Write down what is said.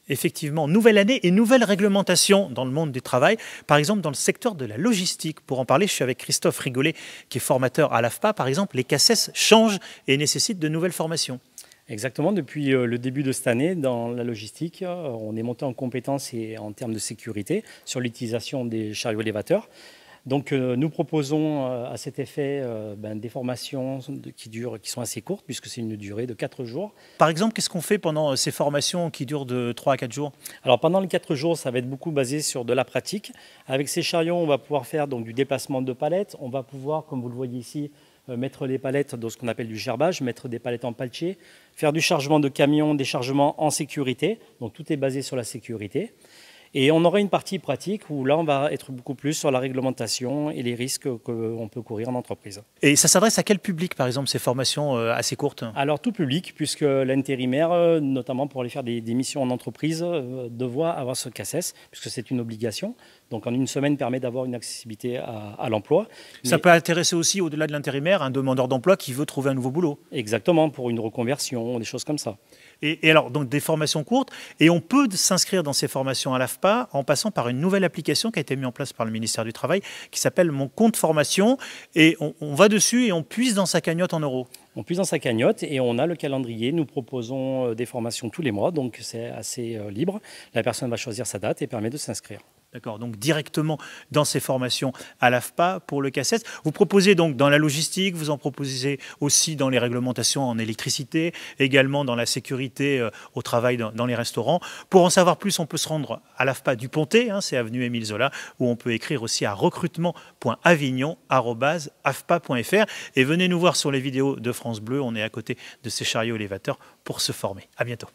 Effectivement, nouvelle année et nouvelle réglementation dans le monde du travail, par exemple dans le secteur de la logistique. Pour en parler, je suis avec Christophe Rigolet, qui est formateur à l'AFPA. Par exemple, les CACES changent et nécessitent de nouvelles formations. Exactement, depuis le début de cette année, dans la logistique, on est monté en compétences et en termes de sécurité sur l'utilisation des chariots élévateurs. Donc nous proposons à cet effet des formations qui sont assez courtes, puisque c'est une durée de 4 jours. Par exemple, qu'est-ce qu'on fait pendant ces formations qui durent de 3 à 4 jours? Alors pendant les 4 jours, ça va être beaucoup basé sur de la pratique. Avec ces chariots, on va pouvoir faire donc, du déplacement de palettes. On va pouvoir, comme vous le voyez ici, mettre les palettes dans ce qu'on appelle du gerbage, mettre des palettes en paletier, faire du chargement de camions, des chargements en sécurité. Donc tout est basé sur la sécurité. Et on aura une partie pratique où là, on va être beaucoup plus sur la réglementation et les risques qu'on peut courir en entreprise. Et ça s'adresse à quel public, par exemple, ces formations assez courtes? Alors, tout public, puisque l'intérimaire, notamment pour aller faire des missions en entreprise, doit avoir ce CACES, puisque c'est une obligation. Donc, en une semaine, permet d'avoir une accessibilité à l'emploi. Ça peut intéresser aussi, au-delà de l'intérimaire, un demandeur d'emploi qui veut trouver un nouveau boulot. Exactement, pour une reconversion, des choses comme ça. Et alors, donc des formations courtes, et on peut s'inscrire dans ces formations à l'AFPA en passant par une nouvelle application qui a été mise en place par le ministère du Travail, qui s'appelle Mon compte formation, et on va dessus et on puise dans sa cagnotte en euros. On puise dans sa cagnotte et on a le calendrier. Nous proposons des formations tous les mois, donc c'est assez libre. La personne va choisir sa date et permet de s'inscrire. D'accord, donc directement dans ces formations à l'AFPA pour le CACES. Vous proposez donc dans la logistique, vous en proposez aussi dans les réglementations en électricité, également dans la sécurité au travail dans les restaurants. Pour en savoir plus, on peut se rendre à l'AFPA du Pontet, c'est avenue Émile Zola, où on peut écrire aussi à recrutement.avignon@afpa.fr et venez nous voir sur les vidéos de France Bleu, on est à côté de ces chariots élévateurs pour se former. À bientôt.